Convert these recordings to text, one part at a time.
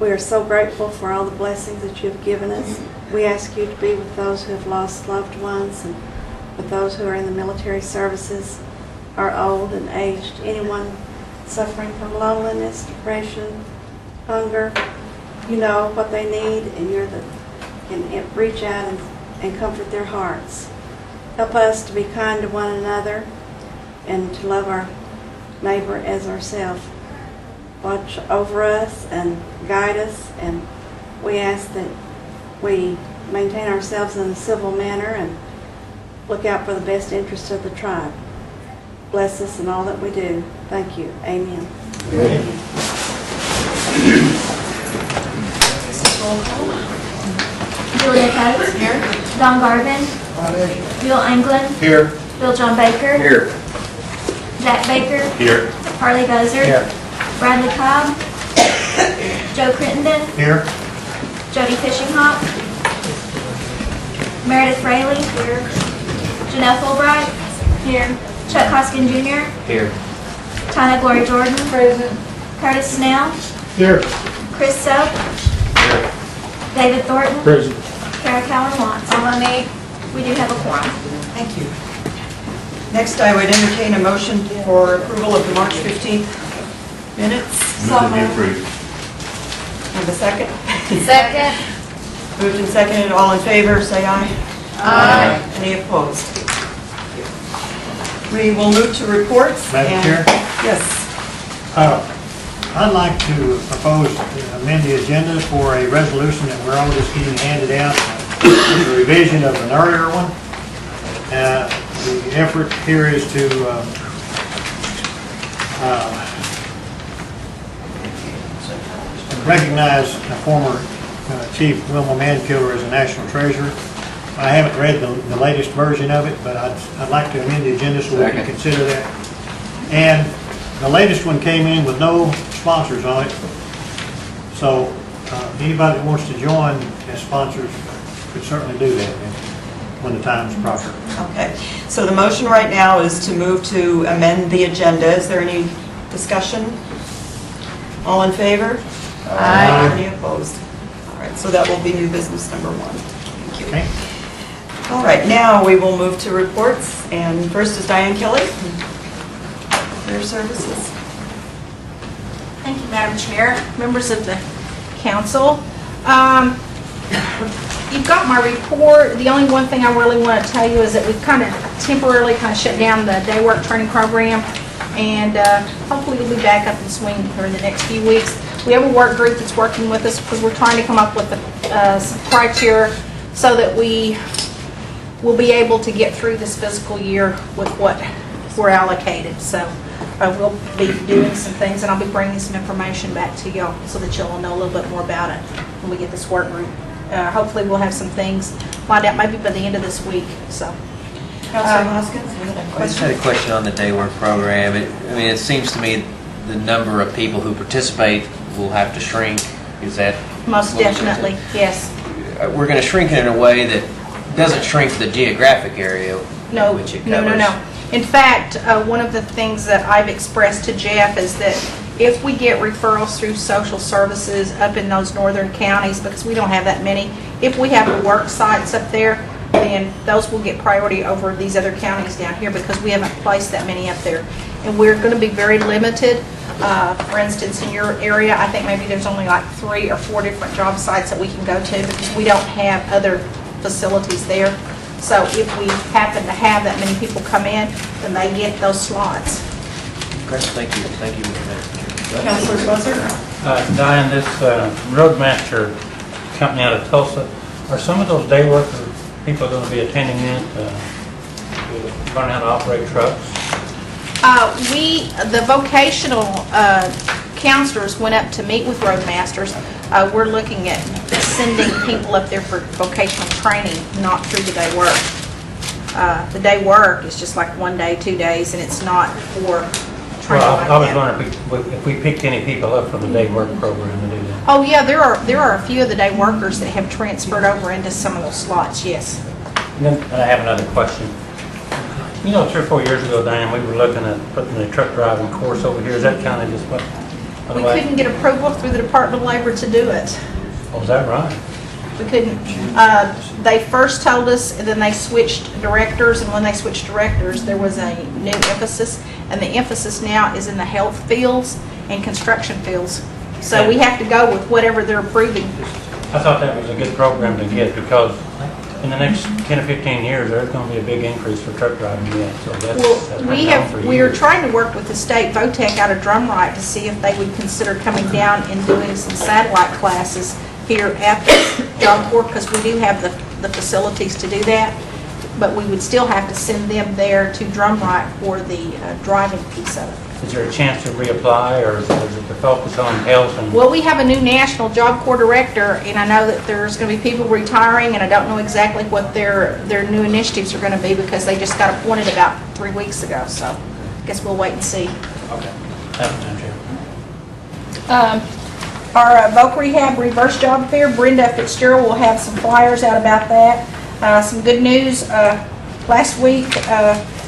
We are so grateful for all the blessings that you have given us. We ask you to be with those who have lost loved ones and with those who are in the military services, are old and aged, anyone suffering from loneliness, depression, hunger. You know what they need, and you can reach out and comfort their hearts. Help us to be kind to one another and to love our neighbor as ourselves. Watch over us and guide us, and we ask that we maintain ourselves in a civil manner and look out for the best interests of the tribe. Bless us in all that we do. Thank you. Amen. Julia Coates. Here. Don Garvin. Bill Anglin. Here. Bill John Baker. Here. Jack Baker. Here. Harley Gozer. Here. Bradley Cobb. Joe Crittenden. Here. Jody Fishinghawk. Meredith Rayleigh. Here. Janelle Fulbright. Here. Chuck Hoskin Jr. Here. Tana Gloria Jordan. Present. Curtis Snell. Here. Chris Soap. Here. David Thornton. Present. Kara Cowan Watts. We do have a quorum. Thank you. Next, I would entertain a motion for approval of the March 15th minutes. Move to be approved. And a second? Second. Moved and seconded. All in favor, say aye. Aye. Any opposed? We will move to reports. Madam Chair? Yes. I'd like to propose to amend the agenda for a resolution that we're all just getting handed out, a revision of an earlier one. The effort here is to recognize a former Chief Wilma Mankiller as a national treasure. I haven't read the latest version of it, but I'd like to amend the agenda so we can consider that. And the latest one came in with no sponsors on it. So anybody that wants to join as sponsors could certainly do that when the time is proper. Okay. So the motion right now is to move to amend the agenda. Is there any discussion? All in favor? Aye. Any opposed? All right. So that will be new business number 1. Thank you. Okay. All right, now we will move to reports, and first is Diane Kelly, Career Services. Thank you, Madam Chair, members of the council. You've got my report. The only one thing I really want to tell you is that we've kind of temporarily shut down the day work training program, and hopefully we'll be back up in swing for the next few weeks. We have a work group that's working with us because we're trying to come up with some criteria so that we will be able to get through this fiscal year with what we're allocated. So we'll be doing some things, and I'll be bringing some information back to y'all so that y'all will know a little bit more about it when we get this work group. Hopefully we'll have some things lined out maybe by the end of this week. So, Councilor Hoskins, you had a I just question? had a question on the day work program. It seems to me the number of people who participate will have to shrink. Is that most definitely, yes. We're going to shrink it in a way that doesn't shrink the geographic area No, which it no, covers. no. In fact, one of the things that I've expressed to Jeff is that if we get referrals through social services up in those northern counties, because we don't have that many, if we have the work sites up there, then those will get priority over these other counties down here because we haven't placed that many up there. And we're going to be very limited. For instance, in your area, I think maybe there's only like 3 or 4 different job sites that we can go to because we don't have other facilities there. So if we happen to have that many people come in, then they get those slots. Okay, thank you. Thank you, Mr. Mayor. Councilor Buzzer? Diane, this Roadmaster company out of Tulsa, are some of those day worker people going to be attending it to learn how to operate trucks? The vocational counselors went up to meet with Roadmasters. We're looking at sending people up there for vocational training, not through the day work. The day work is just like 1 day, 2 days, and it's not for training. Well, I was like that. wondering if we picked any people up from the day work program to do that. Oh yeah, there are a few of the day workers that have transferred over into some of those slots. Yes. And then I have another question. You know, 3 or 4 years ago, Diane, we were looking at putting a truck driving course over here. Is that kind of just what We couldn't get approval through the Department of Labor to do it. Oh, is that right? We couldn't. They first told us, and then they switched directors, and when they switched directors, there was a new emphasis, and the emphasis now is in the health fields and construction fields. So we have to go with whatever they're approving. I thought that was a good program to get because in the next 10 or 15 years, there's going to be a big increase for truck driving yet. So that's Well, been we down for are years. trying to work with the state VOTEC out of Drumright to see if they would consider coming down and doing some satellite classes here at the Job Corps, because we do have the facilities to do that, but we would still have to send them there to Drumright for the driving piece of it. Is there a chance to reapply, or is it to focus on health and? Well, we have a new national Job Corps director, and I know that there's going to be people retiring, and I don't know exactly what their new initiatives are going to be because they just got appointed about 3 weeks ago, so I guess we'll wait and see. Okay. That's not true. Our Voc Rehab Reverse Job Fair, Brenda Fitzgerald will have some flyers out about that. Some good news, last week,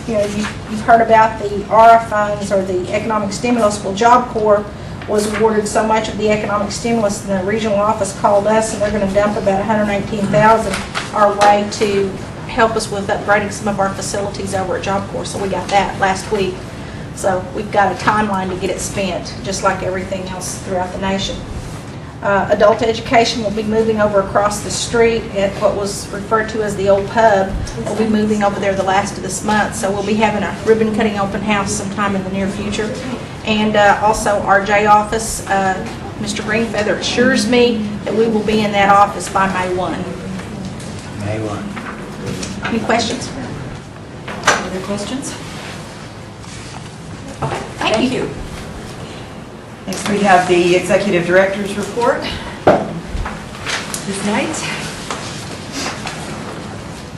you've heard about the ARA funds or the economic stimulus. Well, Job Corps was awarded so much of the economic stimulus, and the regional office called us, and they're going to dump about $118,000 our way to help us with upgrading some of our facilities over at Job Corps. So we got that last week. So we've got a timeline to get it spent, just like everything else throughout the nation. Adult education will be moving over across the street at what was referred to as the old pub. We'll be moving over there the last of this month, so we'll be having a ribbon cutting open house sometime in the near future. And also our J office, Mr. Greenfeather assures me that we will be in that office by May 1. May 1. Any questions? Other questions? Okay, thank you. Next, we have the Executive Director's Report. Ms. Knight.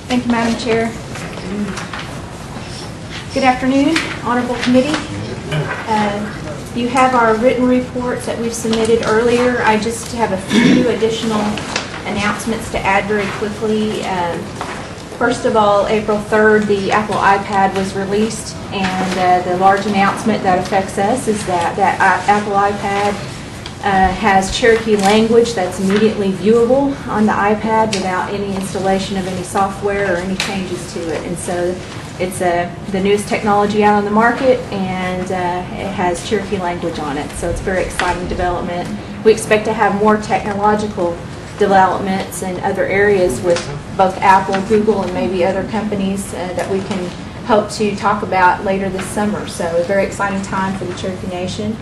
Thank you, Madam Chair. Good afternoon, Honorable Committee. You have our written reports that we've submitted earlier. I just have a few additional announcements to add very quickly. First of all, April 3rd, the Apple iPad was released, and the large announcement that affects us is that Apple iPad has Cherokee language that's immediately viewable on the iPad without any installation of any software or any changes to it. And so it's the newest technology out on the market, and it has Cherokee language on it. So it's a very exciting development. We expect to have more technological developments in other areas with both Apple, Google, and maybe other companies that we can hope to talk about later this summer. So a very exciting time for the Cherokee Nation.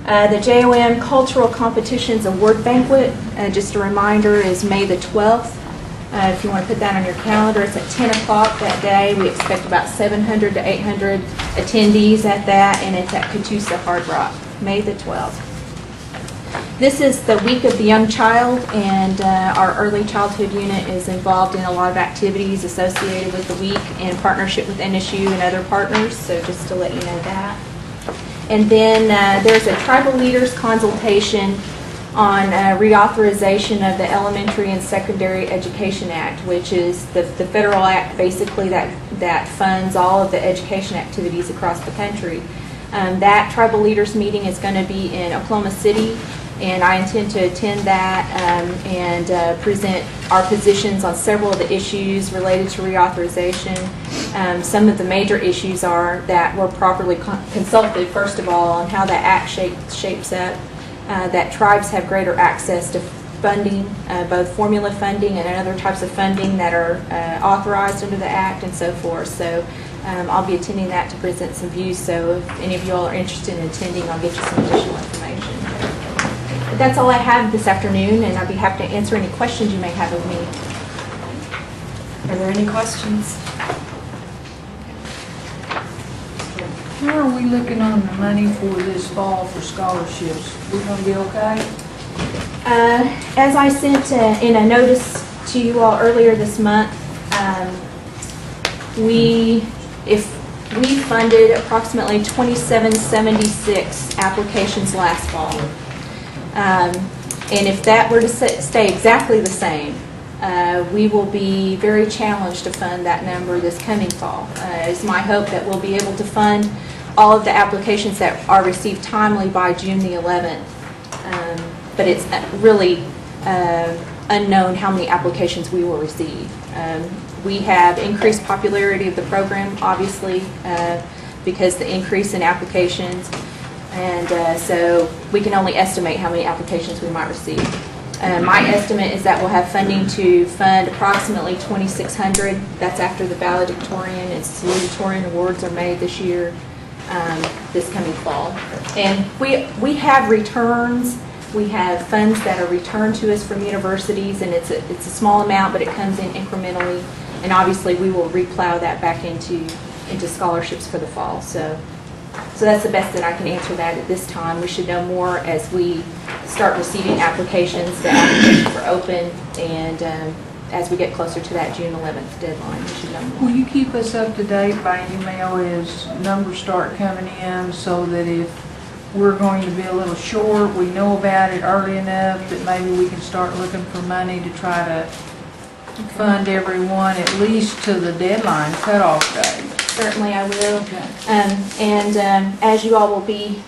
The JOM Cultural Competitions Award Banquet, just a reminder, is May the 12th. If you want to put that on your calendar, it's at 10 o'clock that day. We expect about 700 to 800 attendees at that, and it's at Catoosa Hard Rock, May the 12th. This is the week of the young child, and our early childhood unit is involved in a lot of activities associated with the week in partnership with NSU and other partners, so just to let you know that. And then there's a tribal leaders consultation on reauthorization of the Elementary and Secondary Education Act, which is the federal act basically that funds all of the education activities across the country. That tribal leaders meeting is going to be in Oklahoma City, and I intend to attend that and present our positions on several of the issues related to reauthorization. Some of the major issues are that we're properly consulted, first of all, on how that act shapes up, that tribes have greater access to funding, both formula funding and other types of funding that are authorized under the act and so forth. So I'll be attending that to present some views, so if any of you all are interested in attending, I'll get you some additional information. But that's all I have this afternoon, and I'd be happy to answer any questions you may have of me. Are there any questions? How are we looking on the money for this fall for scholarships? We're gonna be okay? As I sent in a notice to you all earlier this month, we funded approximately 2776 applications last fall. And if that were to stay exactly the same, we will be very challenged to fund that number this coming fall. It's my hope that we'll be able to fund all of the applications that are received timely by June the 11th. But it's really unknown how many applications we will receive. We have increased popularity of the program, obviously, because the increase in applications, and so we can only estimate how many applications we might receive. My estimate is that we'll have funding to fund approximately 2,600. That's after the valedictorian and salutatorian awards are made this year, this coming fall. And we have returns. We have funds that are returned to us from universities, and it's a small amount, but it comes in incrementally. And obviously, we will replow that back into scholarships for the fall. So that's the best that I can answer that at this time. We should know more as we start receiving applications. The applications are open, and as we get closer to that June 11th deadline, we should know more. Will you keep us up to date by email as numbers start coming in, so that if we're going to be a little short, we know about it early enough that maybe we can start looking for money to try to fund everyone at least to the deadline cutoff date? Certainly, I will. Okay. As you all will be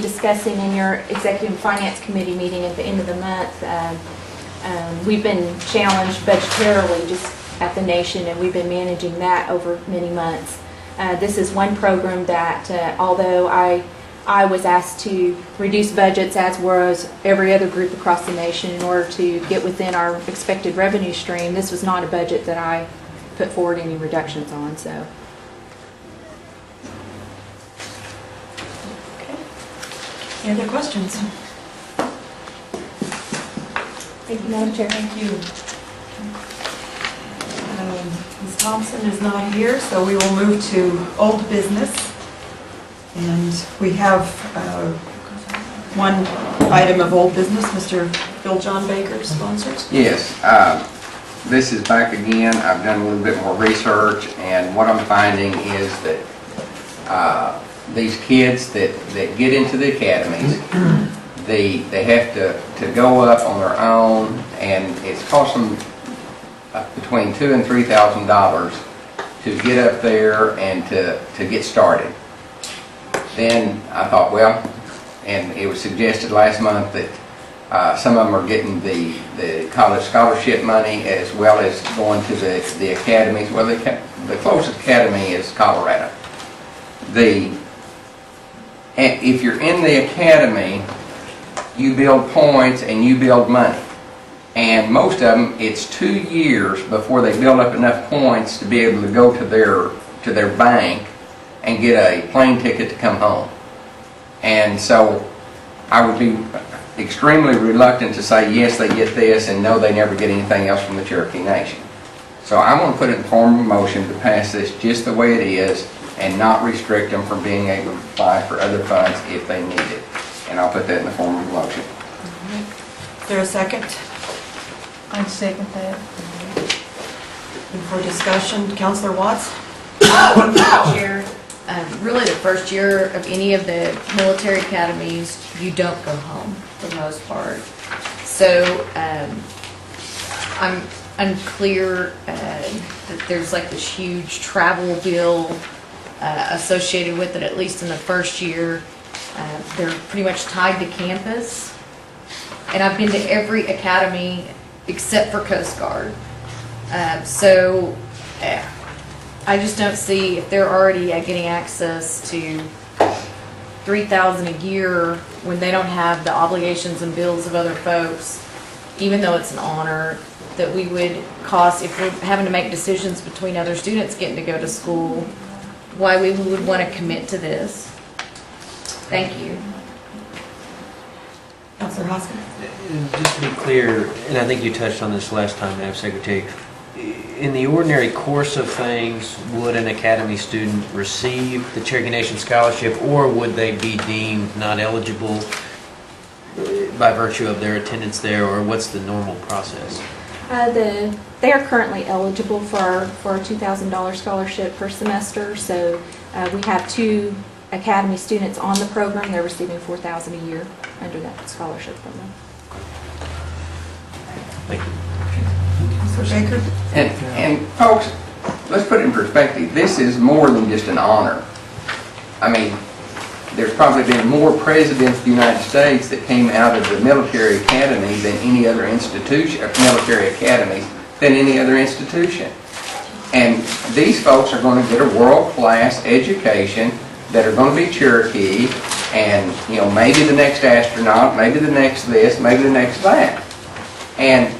discussing in your Executive Finance Committee meeting at the end of the month, we've been challenged budgetarily just at the nation, and we've been managing that over many months. This is one program that, although I was asked to reduce budgets, as was every other group across the nation, in order to get within our expected revenue stream. This was not a budget that I put forward any reductions on. So. Any other questions? Thank you, Madam Chair. Thank you. Ms. Thompson is not here, so we will move to old business. And we have one item of old business, Mr. Bill John Baker sponsors. Yes, this is back again. I've done a little bit more research, and what I'm finding is that these kids that get into the academies, they have to go up on their own, and it's cost them between $2,000 and $3,000 to get up there and to get started. Then I thought, well, and it was suggested last month that some of them are getting the college scholarship money as well as going to the academies. Well, the closest academy is Colorado. If you're in the academy, you build points and you build money. And most of them, it's 2 years before they build up enough points to be able to go to their bank and get a plane ticket to come home. And so I would be extremely reluctant to say yes, they get this, and no, they never get anything else from the Cherokee Nation. So I'm going to put it in form of a motion to pass this just the way it is and not restrict them from being able to apply for other funds if they need it. And I'll put that in the form of a motion. Is there a second? I'd second that. And for discussion, Councilor Watts? Chair, really the first year of any of the military academies, you don't go home for the most part. So I'm unclear that there's like this huge travel bill associated with it, at least in the first year. They're pretty much tied to campus. And I've been to every academy except for Coast Guard. So I just don't see, if they're already getting access to $3,000 a year when they don't have the obligations and bills of other folks, even though it's an honor, that we would cost, if we're having to make decisions between other students getting to go to school, why we would want to commit to this. Thank you. Councilor Hoskins? Just to be clear, and I think you touched on this last time, Madam Secretary, in the ordinary course of things, would an academy student receive the Cherokee Nation Scholarship, or would they be deemed not eligible by virtue of their attendance there, or what's the normal process? They are currently eligible for our $2,000 scholarship per semester. So we have 2 academy students on the program. They're receiving $4,000 a year under that scholarship program. Thank you. Councilor Baker? And folks, let's put it in perspective. This is more than just an honor. I mean, there's probably been more presidents of the United States that came out of the military academy than any other institution, military academies than any other institution. And these folks are going to get a world-class education that are going to be Cherokee, and maybe the next astronaut, maybe the next this, maybe the next that. And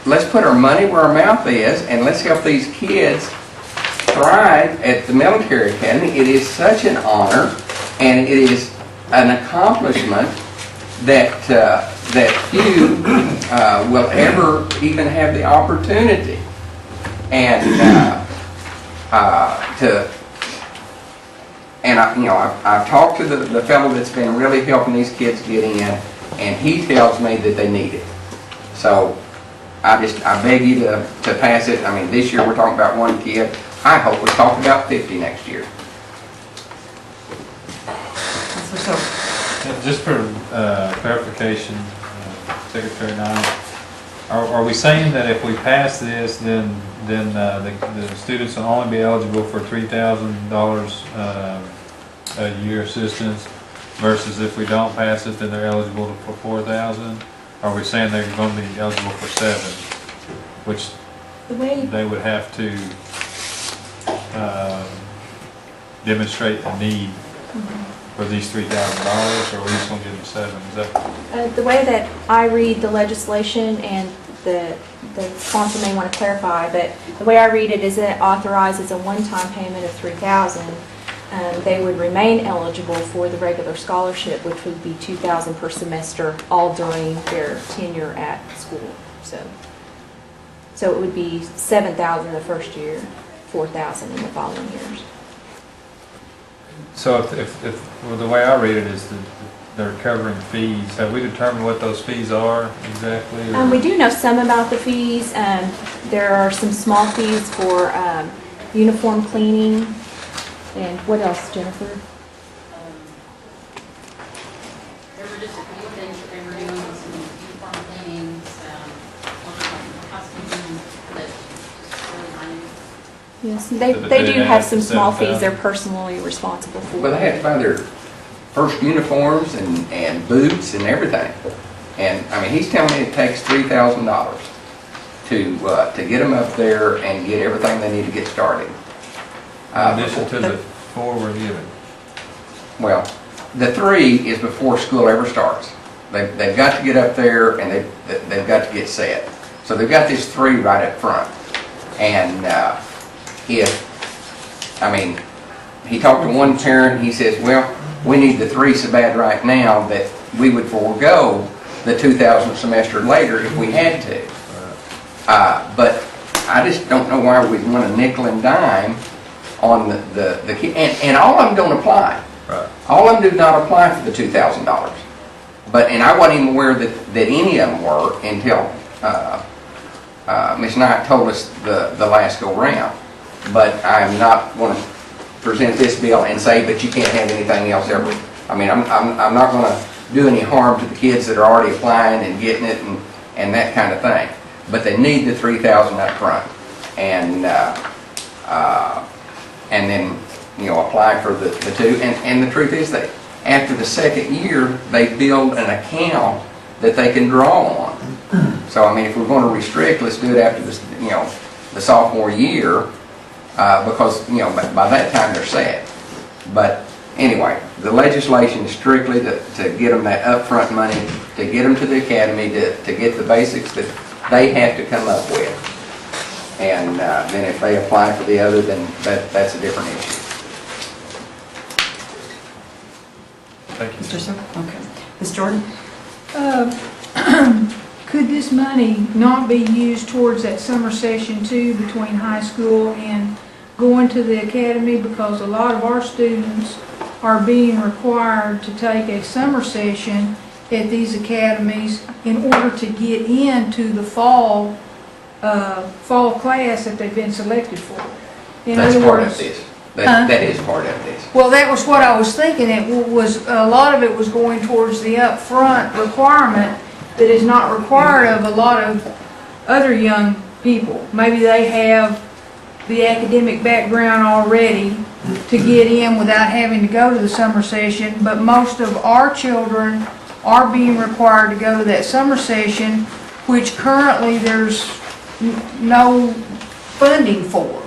let's put our money where our mouth is, and let's help these kids thrive at the military academy. It is such an honor, and it is an accomplishment that that few will ever even have the opportunity. And I've talked to the fellow that's been really helping these kids get in, and he tells me that they need it. So I beg you to pass it. I mean, this year we're talking about one kid. I hope we talk about 50 next year. Just for clarification, Secretary Knight, are we saying that if we pass this, then the students will only be eligible for $3,000 a year assistance, versus if we don't pass it, then they're eligible for $4,000? Are we saying they're going to be eligible for $7,000, which they would have to demonstrate a need for these $3,000, or are we just going to give them $7,000? Is that The way that I read the legislation, and the sponsor may want to clarify, but the way I read it is that it authorizes a one-time payment of $3,000. They would remain eligible for the regular scholarship, which would be $2,000 per semester, all during their tenure at school. So it would be $7,000 the first year, $4,000 in the following years. so? Well, the way I read it is that they're covering fees. Have we determined what those fees are exactly? Or? We do know some about the fees. There are some small fees for uniform cleaning. And what else, Jennifer? There were just a few things that they were doing, some uniform cleanings, costumes, that just really minor. Yes, So they do have some small fees $7,000. they're personally responsible for. But they have to buy their first uniforms and boots and everything. And I mean, he's telling me it takes $3,000 to get them up there and get everything they need to get started. In addition to the 4 we're giving. Well, the 3 is before school ever starts. They've got to get up there, and they've got to get set. So they've got this 3 right up front. And he talked to one parent, he says, well, we need the 3 so bad right now that we would forego the $2,000 semester later if we had to. But I just don't know why we'd want a nickel and dime on the kid. And all of them don't apply. Right. All of them do not apply for the $2,000. And I wasn't even aware that any of them were until Ms. Knight told us the last go round. But I'm not going to present this bill and say, but you can't have anything else ever. I mean, I'm not going to do any harm to the kids that are already applying and getting it and that kind of thing. But they need the $3,000 up front. And then, apply for the 2. And the truth is that after the second year, they build an account that they can draw on. So, I mean, if we're going to restrict, let's do it after the sophomore year, because, by that time they're set. But anyway, the legislation is strictly to get them that upfront money, to get them to the academy, to get the basics that they have to come up with. And then if they apply for the other, then that's a different issue. Thank you. Mr. Sir? Okay. Ms. Jordan? Could this money not be used towards that summer session too, between high school and going to the academy? Because a lot of our students are being required to take a summer session at these academies in order to get into the fall class that they've been selected for. That's part of this. That is part of this. Well, that was what I was thinking. It was, a lot of it was going towards the upfront requirement that is not required of a lot of other young people. Maybe they have the academic background already to get in without having to go to the summer session, but most of our children are being required to go to that summer session, which currently there's no funding for.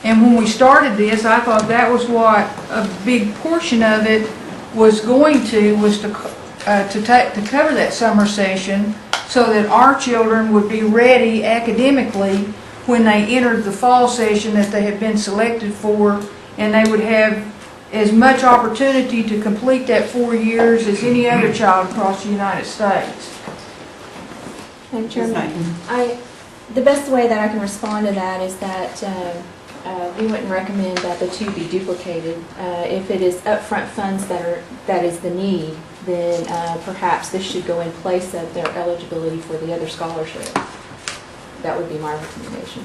And when we started this, I thought that was what a big portion of it was going to, was to cover that summer session so that our children would be ready academically when they entered the fall session that they had been selected for, and they would have as much opportunity to complete that 4 years as any other child across the United States. Madam Chairman, the best way that I can respond to that is that we wouldn't recommend that the two be duplicated. If it is upfront funds that is the need, then perhaps this should go in place of their eligibility for the other scholarship. That would be my recommendation.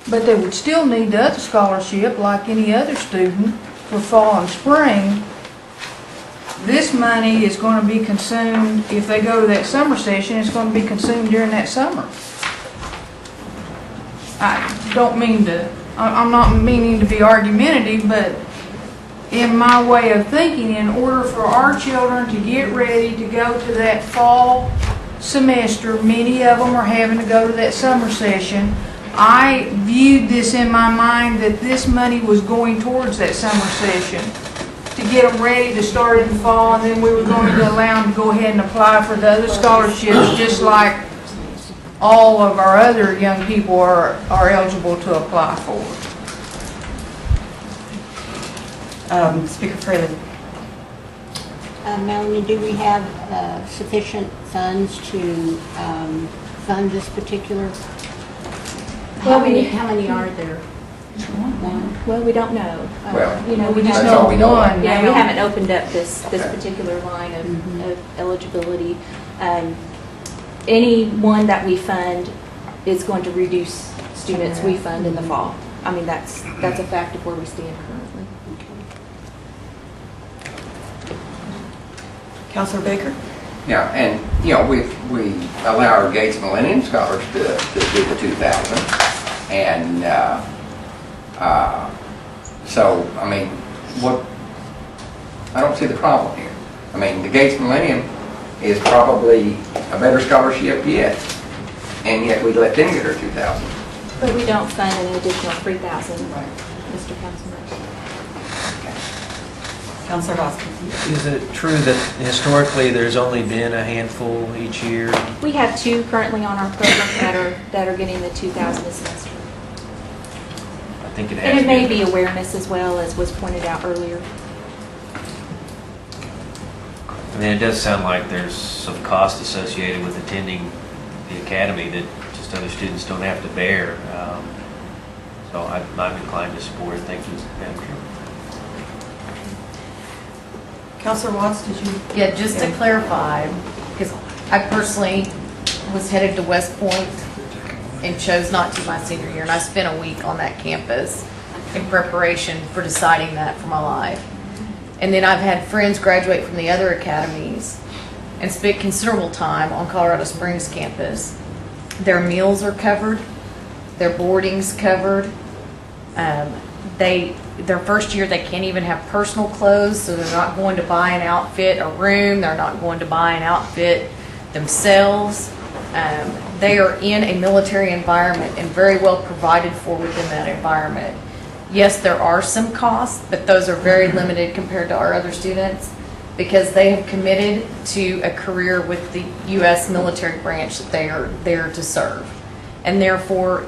But they would still need the other scholarship like any other student for fall and spring. This money is going to be consumed, if they go to that summer session, it's going to be consumed during that summer. I'm not meaning to be argumentative, but in my way of thinking, in order for our children to get ready to go to that fall semester, many of them are having to go to that summer session. I viewed this in my mind that this money was going towards that summer session to get them ready to start in the fall, and then we were going to allow them to go ahead and apply for the other scholarships just like all of our other young people are eligible to apply for. Speaker Freeland. Melanie, do we have sufficient funds to fund this particular? How many are there? One. Well, we don't know. Well, You know, we that's just all know we know. one. Yeah, we haven't opened up this Okay. particular line of eligibility. Any one that we fund is going to reduce students we fund in the fall. I mean, that's a fact of where we stand currently. Councilor Baker? Yeah, and, you know, we allow our Gates Millennium Scholars to do the 2,000. And so, I mean, I don't see the problem here. I mean, the Gates Millennium is probably a better scholarship yet, and yet we let them get her 2,000. But we don't fund an additional 3,000, Mr. Councilman. Councilor Hoskin? Is it true that historically there's only been a handful each year? We have two currently on our program that are getting the 2,000 a semester. I think it has And it may been. be awareness as well, as was pointed out earlier. I mean, it does sound like there's some cost associated with attending the academy that just other students don't have to bear. So I'm inclined to support it. Thank you, Madam Chairman. Councilor Watts, did you? Yeah, just to clarify, because I personally was headed to West Point and chose not to my senior year, and I spent a week on that campus in preparation for deciding that for my life. And then I've had friends graduate from the other academies and spent considerable time on Colorado Springs campus. Their meals are covered, their boarding's covered. Their first year, they can't even have personal clothes, so they're not going to buy an outfit, a room. They're not going to buy an outfit themselves. They are in a military environment and very well provided for within that environment. Yes, there are some costs, but those are very limited compared to our other students because they have committed to a career with the U.S. military branch that they are there to serve. And therefore,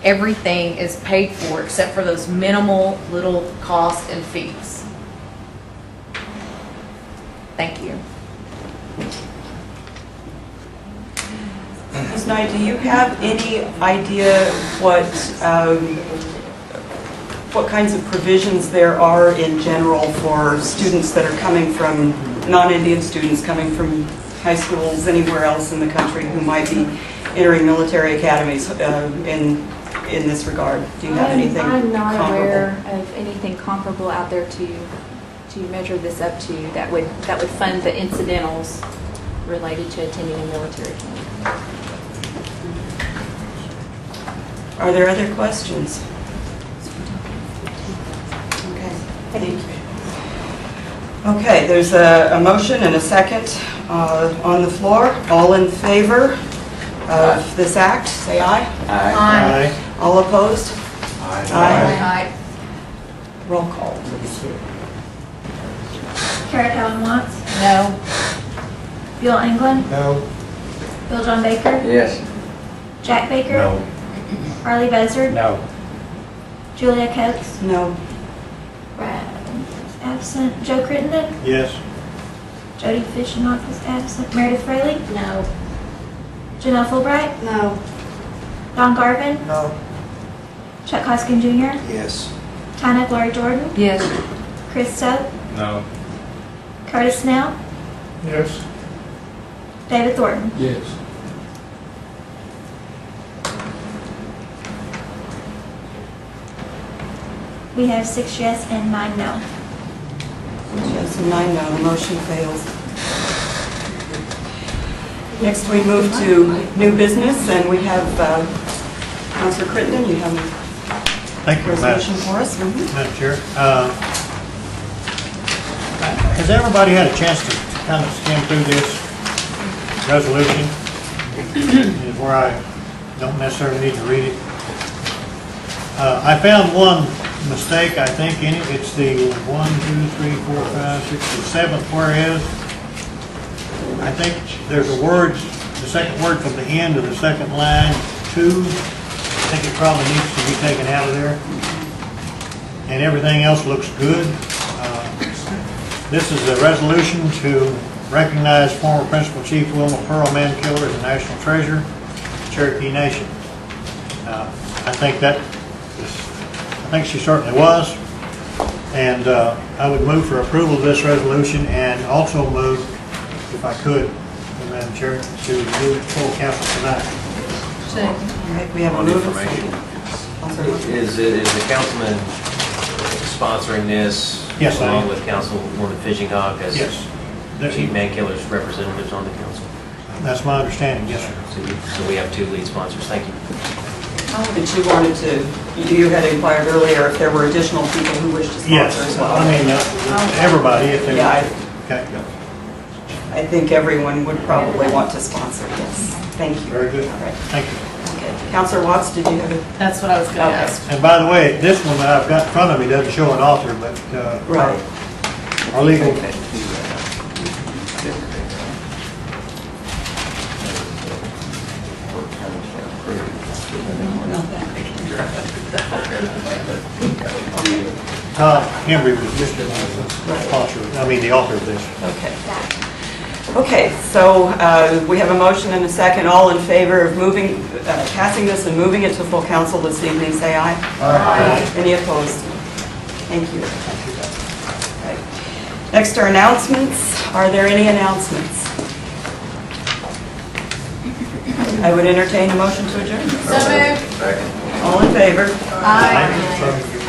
everything is paid for except for those minimal little costs and fees. Thank you. Ms. Knight, do you have any idea what kinds of provisions there are in general for students that are coming from, non-Indian students coming from high schools anywhere else in the country who might be entering military academies in this regard? Do you have anything I'm not comparable? aware of anything comparable out there to measure this up to that would fund the incidentals related to attending a military camp. Are there other questions? Thank you. Okay, there's a motion and a second on the floor. All in favor of this act, say aye. Aye. All opposed? Aye. Roll call, please. Kara Cowan Watts, No. Bill England, No. Bill John Baker, Yes. Jack Baker, Harley Buzzard, No. Julia Coates, No. Brad absent, Joe Crittenden, Yes. Jody Fishinok is absent, Meredith Fraley, No. Janelle Fulbright, No. Don Garvin, No. Chuck Hoskin Jr., Yes. Tyna Glory Jordan, Yes. Chris Stowe, No. Curtis Snell, Yes. David Thornton. Yes. We have 6 yes and 9 no. Yes, 9 no, the motion fails. Next, we move to new business, and we have Councilor Crittenden, you have Thank a you, Madam resolution for us? Mhm. Madam Chair. Has everybody had a chance to kind of skim through this resolution? Is where I don't necessarily need to read it. I found one mistake, I think, in it. It's the 1, 2, 3, 4, 5, 6, the 7th whereas. I think there's a word, the second word from the end of the second line, to. I think it probably needs to be taken out of there. And everything else looks good. This is a resolution to recognize former Principal Chief Wilma Pearl Mankiller as a National Treasure, Cherokee Nation. I think she certainly was. And I would move for approval of this resolution, and also move, if I could, Madam Chair, to move it to full council tonight. All right, we have a On move. information. Councilor Hoskin. Is the councilman sponsoring this? Yes, I am. Along with Councilwoman Fishing Hawk as Yes. Chief Mankiller's representatives on the council? That's my understanding, yes, sir. So we have 2 lead sponsors. Thank you. And she wanted to, you had inquired earlier if there were additional people who wished to sponsor as Yes, well. I mean, everybody, if they... Yeah, Okay, I think everyone would probably want to sponsor, yes. Thank you. very good. All right. Thank you. Okay. Councilor Watts, did you have a? That's what I was gonna Okay. ask. And by the way, this one that I've got in front of me doesn't show an author, but Right. our legal... Henry was just the sponsor, I mean, the author of this. Okay. Okay, so we have a motion and a second. All in favor of moving, passing this and moving it to full council this evening, say aye. Aye. Any opposed? Thank you. Okay. Next are announcements. Are there any announcements? I would entertain a motion to adjourn. So moved. Second. All in favor? Aye.